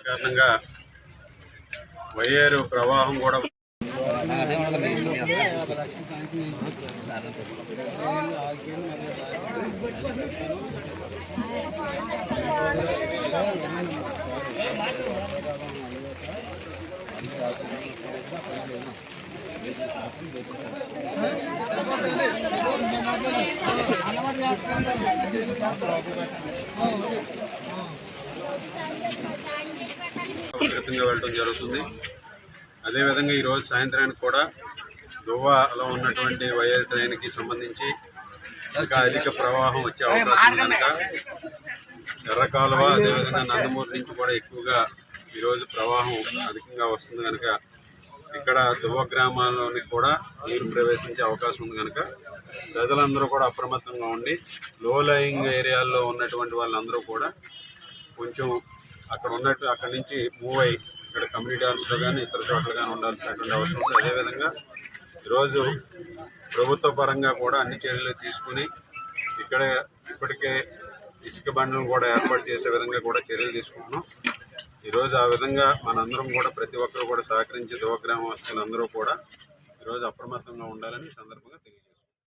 కారణంగా వయ్యేరు ప్రవాహం కూడా వెళ్ళడం జరుగుతుంది. అదేవిధంగా ఈరోజు సాయంత్రానికి కూడా దువ్వాలో ఉన్నటువంటి వైఎల్ ట్రైన్కి సంబంధించి ఇంకా అధిక ప్రవాహం వచ్చే అవకాశం కనుక ఎర్రకాలువ అదేవిధంగా నందమూరు నుంచి కూడా ఎక్కువగా ఈరోజు ప్రవాహం అధికంగా వస్తుంది కనుక ఇక్కడ దువ్వ గ్రామాల్లోనికి కూడా నీరు ప్రవేశించే అవకాశం ఉంది కనుక ప్రజలందరూ కూడా అప్రమత్తంగా ఉండి లో లయింగ్ ఏరియాల్లో ఉన్నటువంటి వాళ్ళందరూ కూడా కొంచెం అక్కడి నుంచి మూవ్ అయ్యి ఇక్కడ కమ్యూనిటీ హాల్స్లో కానీ ఇతర చోట్ల కానీ ఉండాల్సినటువంటి అవసరం ఉంది. అదేవిధంగా ఈరోజు ప్రభుత్వ పరంగా కూడా అన్ని చర్యలు తీసుకుని ఇక్కడ ఇప్పటికే ఇసుక బండ్లను కూడా ఏర్పాటు చేసే విధంగా కూడా చర్యలు తీసుకుంటున్నాం. ఈరోజు ఆ విధంగా మనందరం కూడా ప్రతి ఒక్కరు కూడా సహకరించి దువ్వ గ్రామస్తులందరూ కూడా ఈరోజు అప్రమత్తంగా ఉండాలని సందర్భంగా తెలియజేస్తాం.